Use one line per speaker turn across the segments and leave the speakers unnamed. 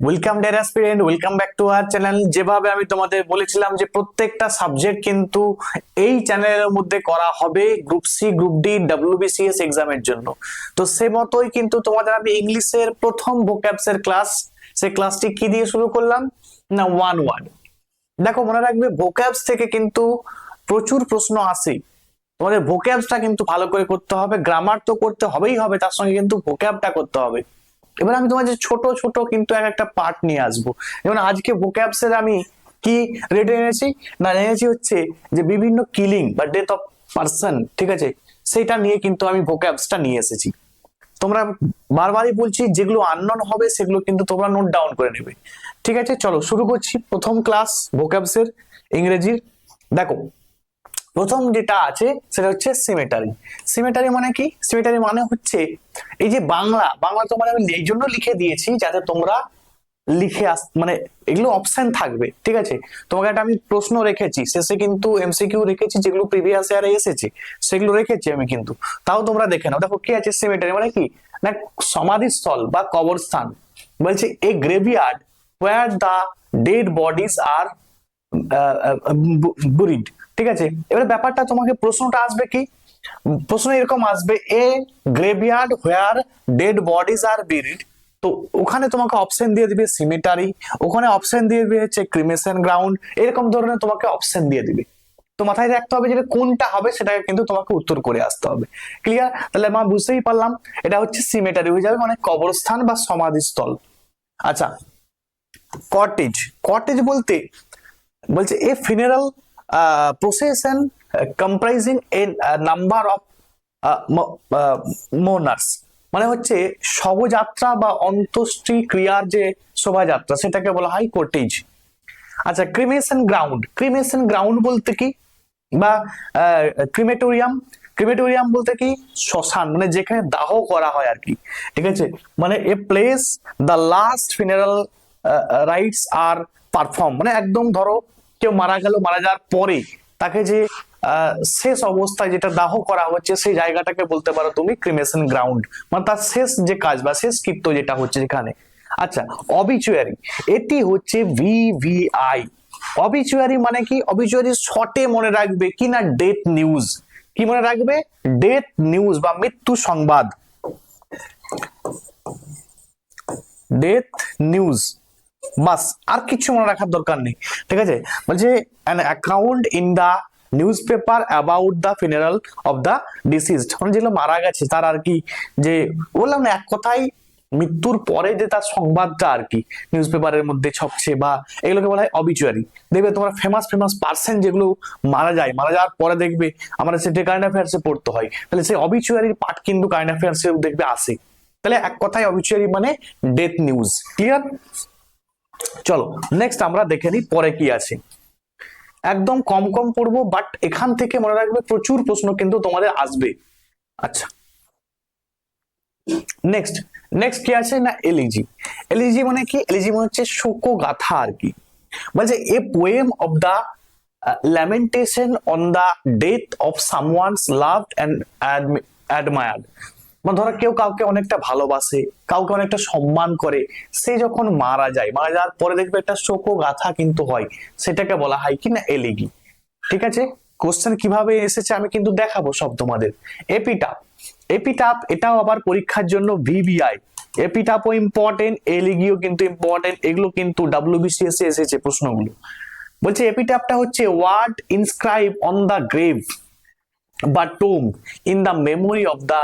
Welcome deer aspirant, welcome back to our channel. যেভাবে আমি তোমাদের বলেছিলাম যে প্রত্যেকটা সাবজেক্ট কিন্তু এই চ্যানেলের মধ্যে করা হবে group C, group D, WBCS এক্সামের জন্য। তো সে মতোই কিন্তু তোমাদের আমি ইংলিশের প্রথম ভোক্যাবস এর ক্লাস, সেই ক্লাসটি কি দিয়ে শুরু করলাম না, ওয়ান ওয়ার্ড। দেখো, মনে রাখবে ভোক্যাবস থেকে কিন্তু প্রচুর প্রশ্ন আসে। তোমাদের ভোক্যাবসটা কিন্তু ভালো করে করতে হবে, গ্রামার তো করতে হবেই হবে, তার সঙ্গে কিন্তু ভোক্যাবটা করতে হবে। এবার আমি তোমার যে ছোট ছোট কিন্তু এক একটা পার্ট নিয়ে আসবো। যেমন আজকে ভোক্যাবস এর আমি কি রেটে এনেছি না, এনেছি হচ্ছে যে বিভিন্ন কিলিং বা ডেথ অফ পার্সন, ঠিক আছে, সেটা নিয়ে কিন্তু আমি ভোক্যাবসটা নিয়ে এসেছি। তোমরা বারবারই বলছি, যেগুলো আননোন হবে সেগুলো কিন্তু তোমরা নোট ডাউন করে নেবে। ঠিক আছে, চলো শুরু করছি প্রথম ক্লাস ভোক্যাবস এর ইংরেজির। দেখো, প্রথম যেটা আছে সেটা হচ্ছে সিমেটারি। সিমেটারি মানে কি? সিমেটারি মানে হচ্ছে এই যে বাংলা বাংলা তোমার আমি এই জন্য লিখে দিয়েছি যাতে তোমরা লিখে মানে এগুলো অপশন থাকবে, ঠিক আছে। তোমাকে একটা আমি প্রশ্ন রেখেছি, শেষে কিন্তু এমসিকিউ রেখেছি, যেগুলো প্রিভিয়াস ইয়ারে এসেছে সেগুলো রেখেছি আমি কিন্তু, তাও তোমরা দেখে নাও। দেখো কি আছে সিমেটারি মানে কি না, সমাধিস্থল বা কবরস্থান। বলছে a graveyard where the dead bodies are buried, ঠিক আছে। এবারে ব্যাপারটা তোমাকে প্রশ্নটা আসবে কি, প্রশ্ন এরকম আসবে, a graveyard where dead bodies are buried. তো ওখানে তোমাকে অপশন দিয়ে দিবে সিমেটারি, ওখানে অপশন দিয়ে দিবে হচ্ছে ক্রিমেশন গ্রাউন্ড, এরকম ধরনের তোমাকে অপশন দিয়ে দিবে। তো মাথায় রাখতে হবে যে কোনটা হবে, সেটাকে কিন্তু তোমাকে উত্তর করে আসতে হবে। ক্লিয়ার? তাহলে আমরা বুঝতেই পারলাম এটা হচ্ছে সিমেটারি হয়ে যাবে, মানে কবরস্থান বা সমাধিস্থল। আচ্ছা, কটেজ। কটেজ বলতে বলছে a funeral procession comprising a number of mourners, মানে হচ্ছে শবযাত্রা বা অন্ত্যেষ্টি ক্রিয়ার যে শোভাযাত্রা, সেটাকে বলা হয় কটেজ। আচ্ছা, ক্রিমেশন গ্রাউন্ড। ক্রিমেশন গ্রাউন্ড বলতে কি, বা ক্রিমেটোরিয়াম। ক্রিমেটোরিয়াম বলতে কি, শ্মশান, মানে যেখানে দাহ করা হয় আর কি, ঠিক আছে। মানে a place the last funeral rites are perform, মানে একদম ধরো কেউ মারা গেল, মারা যাওয়ার পরে তাকে যে শেষ অবস্থায় যেটা দাহ করা হচ্ছে সেই জায়গাটাকে বলতে পারো তুমি ক্রিমেশন গ্রাউন্ড, মানে তার শেষ যে কাজ বা শেষ কৃত্য যেটা হচ্ছে যেখানে। আচ্ছা, অবিচুয়ারি, এটি হচ্ছে ভিভিআই। অবিচুয়ারি মানে কি? অবিচুয়ারি শর্টে মনে রাখবে কি না, ডেথ নিউজ। কি মনে রাখবে? ডেথ নিউজ বা মৃত্যু সংবাদ, ডেথ নিউজ, বাস, আর কিছু মনে রাখার দরকার নেই, ঠিক আছে। বলছে an account in the newspaper about the funeral of the deceased, মানে যেগুলো মারা গেছে তার আর কি, যে বললাম না এক কথায় মৃত্যুর পরে যে তার সংবাদটা আর কি নিউজ পেপারের মধ্যে ছপছে, বা এগুলোকে বলা হয় অবিচুয়ারি। দেখবে তোমরা ফেমাস ফেমাস পার্সন যেগুলো মারা যায়, মারা যাওয়ার পরে দেখবে আমরা সেটা কারেন্ট অ্যাফেয়ার্সে পড়তে হয়, তাহলে সেই অবিচুয়ারির পার্ট কিন্তু কারেন্ট অ্যাফেয়ার্সে দেখবে আসে। তাহলে এক কথায় অবিচুয়ারি মানে ডেথ নিউজ। ক্লিয়ার? চলো নেক্সট আমরা দেখে নিই পরে কি আছে। একদম কম কম পড়বো, বাট এখান থেকে মনে রাখবে প্রচুর প্রশ্ন কিন্তু তোমাদের আসবে। আচ্ছা, নেক্সট নেক্সট কি আছে না, এলিজি। এলিজি মানে কি? এলিজি মানে হচ্ছে শোকগাথা আর কি। বলছে a poem of the lamentation on the death of someone's loved and admired, মানে ধরো কেউ কাউকে অনেকটা ভালোবাসে, কাউকে অনেকটা সম্মান করে, সে যখন মারা যায়, মারা যাওয়ার পরে দেখবে একটা শোকগাথা কিন্তু হয়, সেটাকে বলা হয় কি না, এলিগি। ঠিক আছে, কোশ্চেন কিভাবে এসেছে আমি কিন্তু দেখাবো সব তোমাদের। এপিটাপ। এপিটাপ এটাও আবার পরীক্ষার জন্য ভিভিআই। এপিটাপও ইম্পর্টেন্ট, এলিগিও কিন্তু ইম্পর্টেন্ট, এগুলো কিন্তু ডাব্লিউবিসিএস এ এসেছে প্রশ্নগুলো। বলছে এপিটাপটা হচ্ছে word inscribe on the grave বা tomb in the memory of the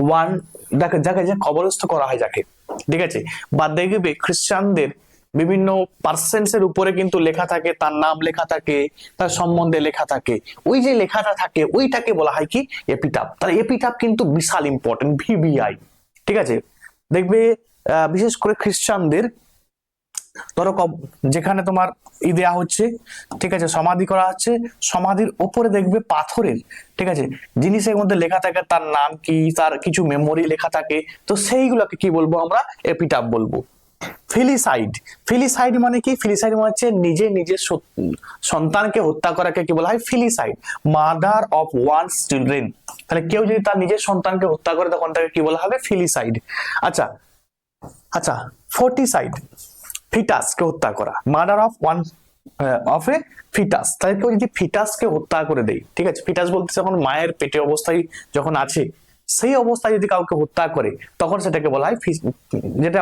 one, যাকে যাকে যে কবরস্থ করা হয় যাকে, ঠিক আছে। বা দেখবে খ্রিস্টানদের বিভিন্ন পার্সেন্স এর উপরে কিন্তু লেখা থাকে, তার নাম লেখা থাকে, তার সম্বন্ধে লেখা থাকে, ওই যে লেখাটা থাকে ওইটাকে বলা হয় কি, এপিটাপ। তাহলে এপিটাপ কিন্তু বিশাল ইম্পর্টেন্ট, ভিভিআই, ঠিক আছে। দেখবে বিশেষ করে খ্রিস্টানদের ধরো যেখানে তোমার দেয়া হচ্ছে, ঠিক আছে, সমাধি করা হচ্ছে, সমাধির ওপরে দেখবে পাথরের, ঠিক আছে, জিনিসের মধ্যে লেখা থাকে তার নাম কি, তার কিছু মেমোরি লেখা থাকে, তো সেইগুলোকে কি বলবো আমরা, এপিটাপ বলবো। ফিলিসাইড। ফিলিসাইড মানে কি? ফিলিসাইড মানে হচ্ছে নিজে নিজের সন্তানকে হত্যা করাকে কি বলা হয়, ফিলিসাইড। মাদার অফ ওয়ানস চিলড্রেন, তাহলে কেউ যদি তার নিজের সন্তানকে হত্যা করে তখন তাকে কি বলা হবে, ফিলিসাইড। আচ্ছা আচ্ছা, ফর্টিসাইড, ফিটাসকে হত্যা করা, murder of one of a foetus. তাহলে কেউ যদি ফিটাসকে হত্যা করে দেয়, ঠিক আছে, ফিটাস বলতে যখন মায়ের পেটে অবস্থায় যখন আছে সেই অবস্থায় যদি কাউকে হত্যা করে তখন সেটাকে বলা হয় যেটা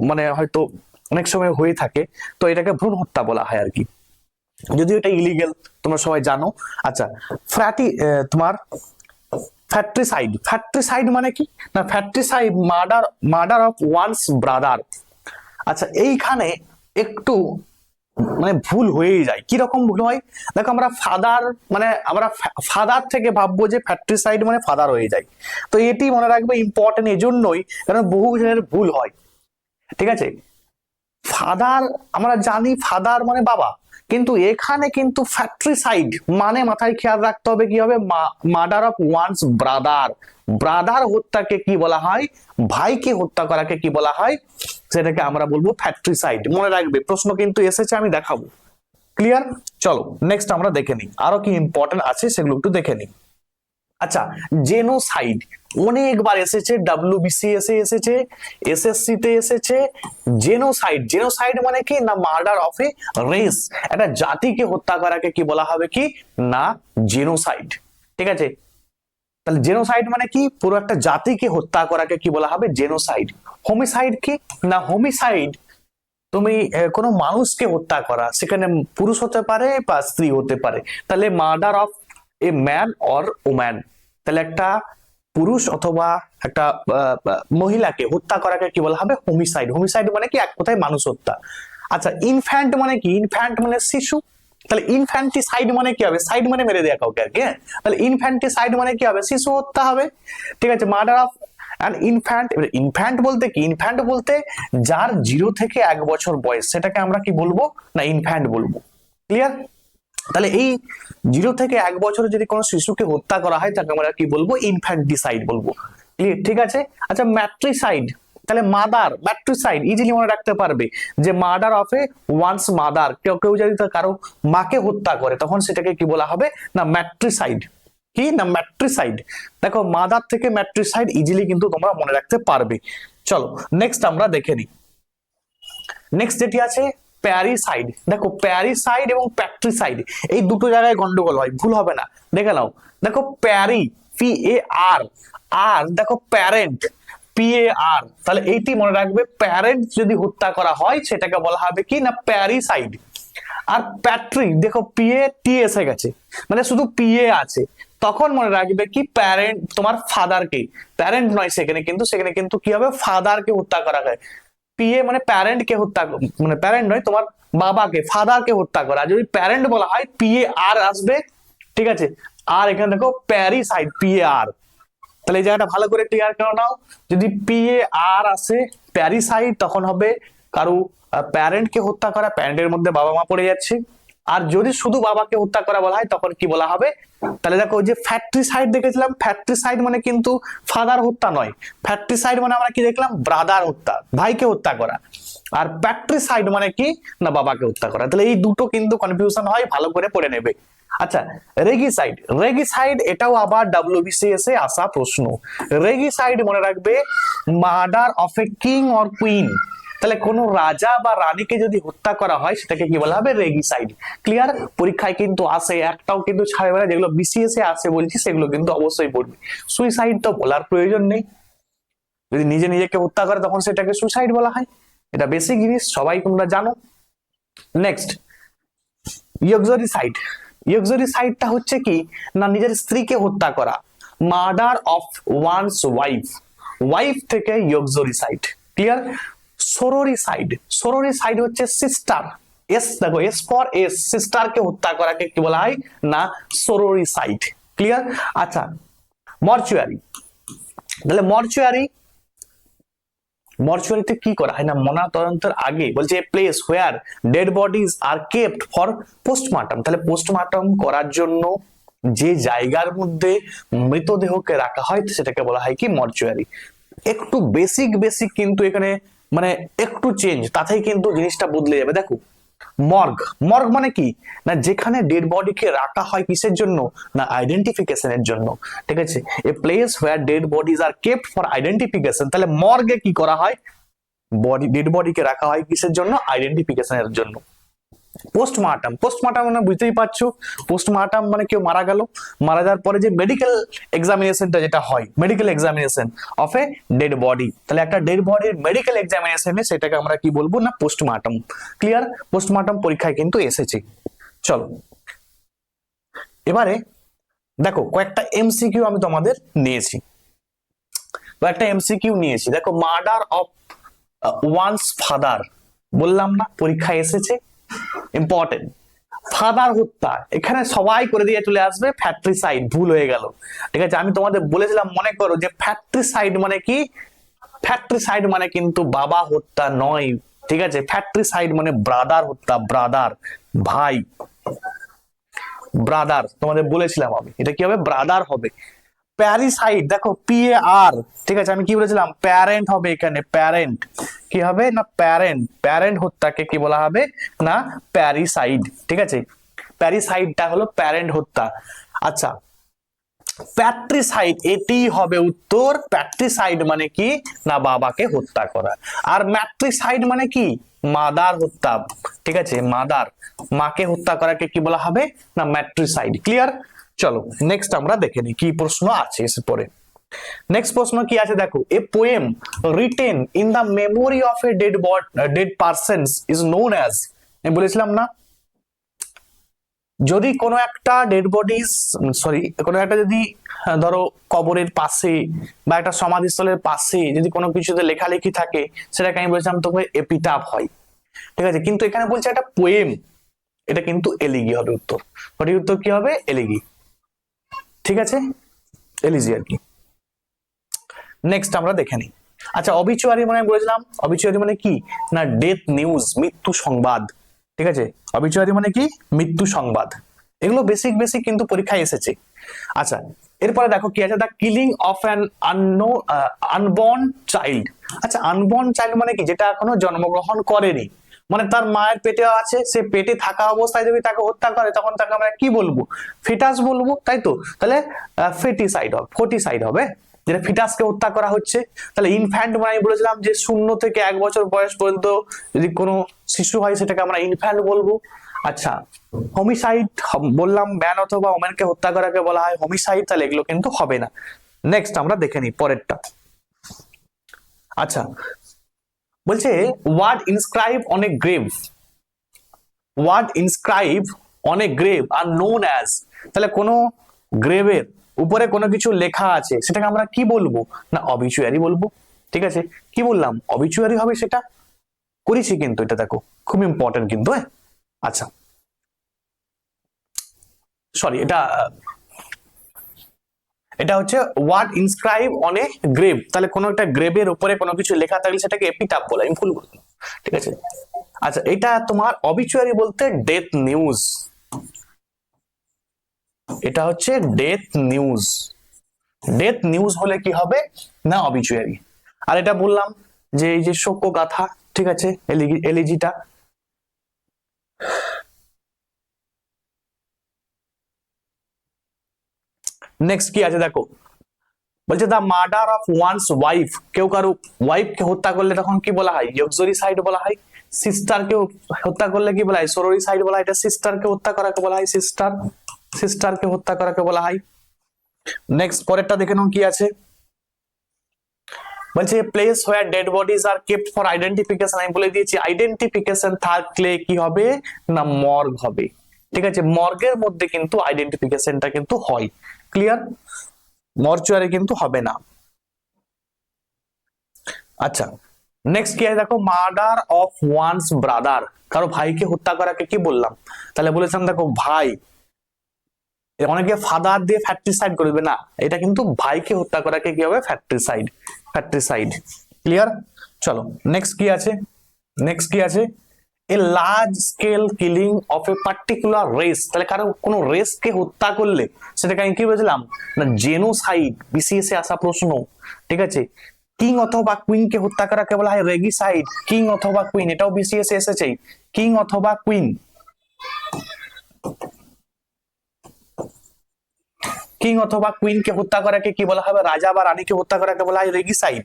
মানে হয়তো অনেক সময় হয়ে থাকে, তো এটাকে ভ্রূণ হত্যা বলা হয় আর কি, যদিও এটা ইলিগেল তোমরা সবাই জানো। আচ্ছা, তোমার ফ্যাট্রিসাইড, ফ্যাট্রিসাইড মানে কি না, ফ্যাট্রিসাইড মার্ডার অফ ওয়ান্স ব্রাদার। আচ্ছা, এইখানে একটু মানে ভুল হয়েই যায়। কিরকম ভুল হয় দেখো, আমরা ফাদার থেকে ভাববো যে ফ্যাট্রিসাইড মানে ফাদার হয়ে যায়, তো এটি মনে রাখবে ইম্পর্টেন্ট এজন্যই কারণ বহু জনের ভুল হয়, ঠিক আছে। ফাদার আমরা জানি ফাদার মানে বাবা, কিন্তু এখানে কিন্তু ফ্যাট্রিসাইড মানে মাথায় খেয়াল রাখতে হবে কি হবে, murder of one's brother. Brother হত্যাকে কি বলা হয়, ভাইকে হত্যা করাকে কি বলা হয়, সেটাকে আমরা বলবো ফ্যাট্রিসাইড। মনে রাখবে, প্রশ্ন কিন্তু এসেছে, আমি দেখাবো। ক্লিয়ার? চলো নেক্সট আমরা দেখে নিই আরো কি ইম্পর্টেন্ট আছে সেগুলো একটু দেখে নিই। আচ্ছা, জেনোসাইড অনেকবার এসেছে, WBCS এসেছে, SSC তে এসেছে। জেনোসাইড, জেনোসাইড মানে কি না, মার্ডার অফ এ রেস, একটা জাতিকে হত্যা করাকে কি বলা হবে কি না, জেনোসাইড। ঠিক আছে, তাহলে জেনোসাইড মানে কি, পুরো একটা জাতিকে হত্যা করাকে কি বলা হবে, জেনোসাইড। হোমিসাইড কি না, হোমিসাইড তুমি কোনো মানুষকে হত্যা করা, সেখানে পুরুষ হতে পারে বা স্ত্রী হতে পারে, তাহলে murder of a man or woman, তাহলে একটা পুরুষ অথবা একটা মহিলাকে হত্যা করাকে কি বলা হবে, হোমিসাইড। হোমিসাইড মানে কি এক কথায় মানুষ হত্যা। আচ্ছা, ইনফ্যান্ট মানে কি, ইনফ্যান্ট মানে শিশু, তাহলে ইনফ্যান্টিসাইড মানে কি হবে, সাইড মানে মেরে দেয়া কাউকে আর কি, হ্যাঁ, তাহলে ইনফ্যান্টিসাইড মানে কি হবে, শিশু হত্যা হবে। ঠিক আছে, murder of an infant. Infant বলতে কি, ইনফ্যান্ট বলতে যার 0 থেকে 1 বছর বয়স, সেটাকে আমরা কি বলবো না, ইনফ্যান্ট বলবো। ক্লিয়ার? তাহলে এই 0 থেকে 1 বছরে যদি কোনো শিশুকে হত্যা করা হয় তাকে আমরা কি বলবো, ইনফ্যান্টিসাইড বলবো। ক্লিয়ার? ঠিক আছে। আচ্ছা, ম্যাট্রিসাইড, তাহলে মাদার, ম্যাট্রিসাইড ইজিলি মনে রাখতে পারবে যে murder of a one's mother, কেউ কেউ যদি কারো মাকে হত্যা করে তখন সেটাকে কি বলা হবে না, ম্যাট্রিসাইড। কি না, ম্যাট্রিসাইড। দেখো, মাদার থেকে ম্যাট্রিসাইড ইজিলি কিন্তু তোমরা মনে রাখতে পারবে। চলো নেক্সট আমরা দেখে নিই। নেক্সট যেটি আছে প্যারিসাইড। দেখো, প্যারিসাইড এবং প্যাট্রিসাইড এই দুটো জায়গায় গন্ডগোল হয়, ভুল হবে না, দেখে নাও। দেখো, প্যারি PAR, আর দেখো প্যারেন্ট PAR, তাহলে এইটি মনে রাখবে, প্যারেন্ট যদি হত্যা করা হয় সেটাকে বলা হবে কি না, প্যারিসাইড। আর প্যাট্রি, দেখো PAT এসে গেছে, মানে শুধু PA আছে, তখন মনে রাখবে কি প্যারেন্ট তোমার ফাদারকে, প্যারেন্ট নয় সেখানে কিন্তু কি হবে, ফাদারকে হত্যা করা হয়। PA মানে প্যারেন্ট কে হত্যা, মানে প্যারেন্ট নয়, তোমার বাবাকে, ফাদারকে হত্যা করা। যদি প্যারেন্ট বলা হয় PAR আসবে, ঠিক আছে। আর এখানে দেখো প্যারিসাইড PAR, তাহলে এই জায়গাটা ভালো করে ক্লিয়ার করে নাও। যদি PAR আসে প্যারিসাইড, তখন হবে কারো প্যারেন্ট কে হত্যা করা, প্যারেন্টের মধ্যে বাবা মা পড়ে যাচ্ছে। আর যদি শুধু বাবাকে হত্যা করা বলা হয় তখন কি বলা হবে, তাহলে দেখো যে ফ্যাট্রিসাইড দেখেছিলাম, ফ্যাট্রিসাইড মানে কিন্তু ফাদার হত্যা নয়, ফ্যাট্রিসাইড মানে আমরা কি দেখলাম, ব্রাদার হত্যা, ভাইকে হত্যা করা। আর প্যাট্রিসাইড মানে কি না, বাবাকে হত্যা করা। তাহলে এই দুটো কিন্তু কনফিউশন হয়, ভালো করে পড়ে নেবে। আচ্ছা, রেগিসাইড, রেগিসাইড এটাও আবার WBCS এ আসা প্রশ্ন। রেগিসাইড মনে রাখবে, murder of a king or queen, তাহলে কোন রাজা বা রানীকে যদি হত্যা করা হয় সেটাকে কি বলা হবে, রেগিসাইড। ক্লিয়ার? পরীক্ষায় কিন্তু আসে, একটাও কিন্তু ছাড়বে না, যেগুলো BCS এ আসে বলছি সেগুলো কিন্তু অবশ্যই পড়বে। সুইসাইড তো বলার প্রয়োজন নেই, যদি নিজে নিজেকে হত্যা করে তখন সেটাকে সুইসাইড বলা হয়, এটা বেসিক জিনিস, সবাই তোমরা জানো। নেক্সট, ইউক্সোরিসাইড। ইউক্সোরিসাইডটা হচ্ছে কি না, নিজের স্ত্রীকে হত্যা করা, murder of once wife, wife থেকে ইউক্সোরিসাইড। ক্লিয়ার? সরোরিসাইড, সরোরিসাইড হচ্ছে সিস্টার, দেখো S ফর S, সিস্টারকে হত্যা করাকে কি বলা হয় না, সরোরিসাইড। ক্লিয়ার? আচ্ছা, মর্চুয়ারি, তাহলে মর্চুয়ারিতে কি করা হয় না, ময়নাতদন্তের আগে বলছে place where dead bodies are kept for post-mortem, তাহলে পোস্টমর্টম করার জন্য যে জায়গার মধ্যে মৃতদেহকে রাখা হয় সেটাকে বলা হয় কি, মর্চুয়ারি। একটু বেসিক কিন্তু এখানে মানে একটু চেঞ্জ, তাতেই কিন্তু জিনিসটা বদলে যাবে। দেখো, মর্গ, মর্গ মানে কি না, যেখানে ডেড বডিকে রাখা হয় কিসের জন্য না, আইডেন্টিফিকেশনের জন্য। ঠিক আছে, a place where dead bodies are kept for identification, তাহলে মর্গে কি করা হয়, ডেড বডিকে রাখা হয় কিসের জন্য? আইডেন্টিফিকেশনের জন্য। পোস্টমার্টাম, পোস্টমার্টাম মানে বুঝতেই পারছো, পোস্টমার্টাম মানে কেউ মারা গেল, মারা যাওয়ার পরে যে মেডিকেল এক্সামিনেশনটা যেটা হয়, medical examination of a dead body, তাহলে একটা ডেড বডির মেডিকেল এক্সামিনেশনে সেটাকে আমরা কি বলবো? না পোস্টমার্টাম। ক্লিয়ার? পোস্টমার্টাম পরীক্ষায় কিন্তু এসেছে। চলো এবারে দেখো কয়েকটা এমসিকিউ আমি তোমাদের নিয়েছি, কয়েকটা এমসিকিউ নিয়েছি। দেখো মার্ডার অফ ওয়ান্স ফাদার, বললাম না পরীক্ষায় এসেছে, ইম্পর্টেন্ট। ফাদার হত্যা, এখানে সবাই করে দিয়ে চলে আসবে ফ্যাট্রিসাইড, ভুল হয়ে গেল। ঠিক আছে, আমি তোমাদের বলেছিলাম মনে করো যে ফ্যাট্রিসাইড মানে কি? ফ্যাট্রিসাইড মানে কিন্তু বাবা হত্যা নয়, ঠিক আছে? ফ্যাট্রিসাইড মানে ব্রাদার হত্যা, ব্রাদার, ভাই, ব্রাদার, তোমাদের বলেছিলাম আমি, এটা কি হবে? ব্রাদার হবে। প্যারিসাইড, দেখো PAR, ঠিক আছে, আমি কি বলেছিলাম? প্যারেন্ট হবে এখানে, প্যারেন্ট কি হবে? না প্যারেন্ট, প্যারেন্ট হত্যাকে কি বলা হবে? না প্যারিসাইড, ঠিক আছে? প্যারিসাইডটা হলো প্যারেন্ট হত্যা। আচ্ছা প্যাট্রিসাইড, এটি হবে উত্তর। প্যাট্রিসাইড মানে কি? না বাবাকে হত্যা করা। আর ম্যাট্রিসাইড মানে কি? মাদার হত্যা, ঠিক আছে? মাদার, মাকে হত্যা করাকে কি বলা হবে? না ম্যাট্রিসাইড। ক্লিয়ার? চলো নেক্সট আমরা দেখে নিই কি প্রশ্ন আছে এরপরে। নেক্সট প্রশ্ন কি আছে দেখো, a poem written in the memory of a dead persons is known as, আমি বলেছিলাম না যদি কোনো একটা ডেড বডিজ, সরি কোনো একটা যদি ধরো কবরের পাশে বা একটা সমাধিস্থলের পাশে যদি কোনো কিছুতে লেখালেখি থাকে, সেটাকে আমি বলেছিলাম তোমাকে এপিটাফ হয়, ঠিক আছে? কিন্তু এখানে বলছে একটা পোয়েম, এটা কিন্তু এলিগি হবে উত্তর। সঠিক উত্তর কি হবে? এলিগি, ঠিক আছে? এলিজি আর কি। নেক্সট আমরা দেখে নিই। আচ্ছা অবিচুয়ারি মানে বলেছিলাম, অবিচুয়ারি মানে কি? না ডেথ নিউজ, মৃত্যু সংবাদ, ঠিক আছে? অবিচুয়ারি মানে কি? মৃত্যু সংবাদ। এগুলো বেসিক বেসিক কিন্তু পরীক্ষায় এসেছে। আচ্ছা এরপরে দেখো কি আছে, the killing of an unborn child. আচ্ছা আনবর্ন চাইল্ড মানে কি? যেটা এখনো জন্মগ্রহণ করেনি, মানে তার মায়ের পেটে আছে, সে পেটে থাকা অবস্থায় যদি তাকে হত্যা করে তখন তাকে আমরা কি বলবো? ফিটাস বলবো, তাই তো? তাহলে ফেটিসাইড হবে, ফোর্টিসাইড হবে, যেটা ফিটাসকে হত্যা করা হচ্ছে। তাহলে ইনফ্যান্ট মানে বলেছিলাম যে 0 থেকে 1 বছর বয়স পর্যন্ত যদি কোনো শিশু হয় সেটাকে আমরা ইনফ্যান্ট বলবো। আচ্ছা হোমিসাইড বললাম, ম্যান অথবা ওম্যানকে হত্যা করাকে বলা হয় হোমিসাইড, তাহলে এগুলো কিন্তু হবে না। নেক্সট আমরা দেখে নিই পরেরটা। আচ্ছা বলছে word inscribe on a grave, word inscribe on a grave are known as, তাহলে কোনো গ্রেভের উপরে কোনো কিছু লেখা আছে সেটাকে আমরা কি বলবো? না অবিচুয়ারি বলবো, ঠিক আছে? কি বললাম? অবিচুয়ারি হবে, সেটা করেছি কিন্তু, এটা দেখো খুব ইম্পর্টেন্ট কিন্তু। আচ্ছা সরি, এটা হচ্ছে word inscribe on a grave, তাহলে কোনো একটা গ্রেভের উপরে কোনো কিছু লেখা থাকলে সেটাকে এপিটাফ বলে, আমি ভুল বললাম, ঠিক আছে? আচ্ছা এটা তোমার অবিচুয়ারি বলতে ডেথ নিউজ, এটা হচ্ছে ডেথ নিউজ। ডেথ নিউজ হলে কি হবে? না অবিচুয়ারি। আর এটা বললাম যে এই যে শোক গাথা, ঠিক আছে? এলিজিটা। নেক্সট কি আছে দেখো, বলছে দা মার্ডার অফ ওয়ান্স ওয়াইফ, কেউ কারো ওয়াইফকে হত্যা করলে তখন কি বলা হয়? ইয়ক্সরিসাইড বলা হয়। সিস্টারকে হত্যা করলে কি বলা হয়? সরোরিসাইড বলা হয়। এটা সিস্টারকে হত্যা করাকে বলা হয় সিস্টার, সিস্টারকে হত্যা করাকে বলা হয়। নেক্সট পরেরটা দেখে নাও কি আছে, বলছে place where dead bodies are kept for identification, আমি বলে দিয়েছি আইডেন্টিফিকেশন থাকলে কি হবে? না মর্গ হবে, ঠিক আছে? মর্গের মধ্যে কিন্তু আইডেন্টিফিকেশনটা কিন্তু হয়। ক্লিয়ার? মর্চুয়ারি কিন্তু হবে না। আচ্ছা নেক্সট কি আছে দেখো, মার্ডার অফ ওয়ান্স ব্রাদার, কারো ভাইকে হত্যা করাকে কি বললাম? তাহলে বলেছিলাম দেখো ভাই, অনেকে ফাদার দিয়ে ফ্যাট্রিসাইড করবে না, এটা কিন্তু ভাইকে হত্যা করাকে কি হবে? ফ্যাট্রিসাইড, ফ্যাট্রিসাইড। ক্লিয়ার? চলো নেক্সট কি আছে, নেক্সট কি আছে, a large scale killing of a particular race, তাহলে কারো কোনো রেসকে হত্যা করলে সেটাকে আমি কি বলেছিলাম? না জেনোসাইড, বিসিএস এ আসা প্রশ্ন, ঠিক আছে? কিং অথবা কুইন কে হত্যা করাকে বলা হয় রেগিসাইড, কিং অথবা কুইন, এটাও বিসিএস এ এসেছে, কিং অথবা কুইন, কিং অথবা কুইন কে হত্যা করাকে কি বলা হবে? রাজা বা রানীকে হত্যা করাকে বলা হয় রেগিসাইড।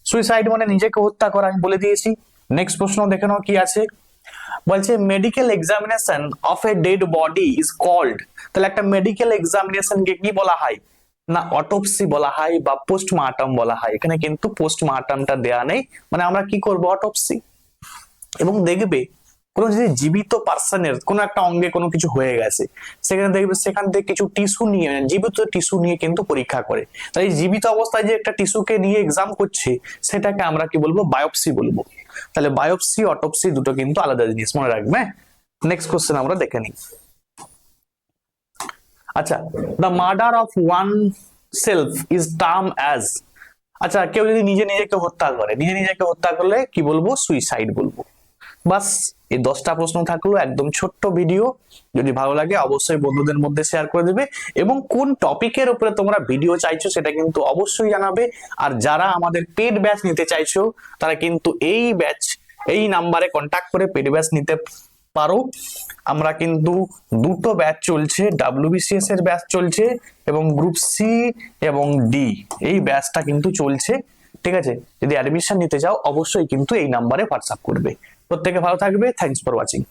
সুইসাইড মানে নিজেকে হত্যা করা, আমি বলে দিয়েছি। নেক্সট প্রশ্ন দেখে নাও কি আছে। বলছে medical examination of a dead body is called, তাহলে একটা মেডিকেল এক্সামিনেশনকে কি বলা হয় না অটোপসি বলা হয় বা পোস্টমার্টম বলা হয়। এখানে কিন্তু পোস্টমার্টমটা দেয়া নেই, মানে আমরা কি করব অটোপসি। এবং দেখবে কোনো যদি জীবিত পার্সনের কোনো একটা অঙ্গে কোনো কিছু হয়ে গেছে, সেখানে দেখবে সেখান থেকে কিছু টিস্যু নিয়ে, জীবিত টিস্যু নিয়ে কিন্তু পরীক্ষা করে। তাই জীবিত অবস্থায় যে একটা টিস্যুকে নিয়ে এক্সাম করছে সেটাকে আমরা কি বলবো বায়োপসি বলবো। তাহলে বায়োপসি অটোপসি দুটো কিন্তু আলাদা জিনিস, মনে রাখবে। নেক্সট কোশ্চেন আমরা দেখে নিই। আচ্ছা, the murder of one self is term as, আচ্ছা কেউ যদি নিজে নিজেকে হত্যা করে, নিজে নিজেকে হত্যা করলে কি বলবো সুইসাইড বলবো। বাস এই 10টা প্রশ্ন থাকলো, একদম ছোট্ট ভিডিও। যদি ভালো লাগে অবশ্যই বন্ধুদের মধ্যে শেয়ার করে দেবে, এবং কোন টপিকের উপরে তোমরা ভিডিও চাইছো সেটা কিন্তু অবশ্যই জানাবে। আর যারা আমাদের পেড ব্যাচ নিতে চাইছো তারা কিন্তু এই ব্যাচ, এই নাম্বারে কন্ট্যাক্ট করে পেড ব্যাচ নিতে পারো। আমরা কিন্তু দুটো ব্যাচ চলছে, WBCS এর ব্যাচ চলছে এবং গ্রুপ সি এবং ডি এই ব্যাচটা কিন্তু চলছে। ঠিক আছে, যদি অ্যাডমিশন নিতে চাও অবশ্যই কিন্তু এই নাম্বারে হোয়াটসঅ্যাপ করবে। প্রত্যেকে ভালো থাকবে, থ্যাংকস ফর ওয়াচিং।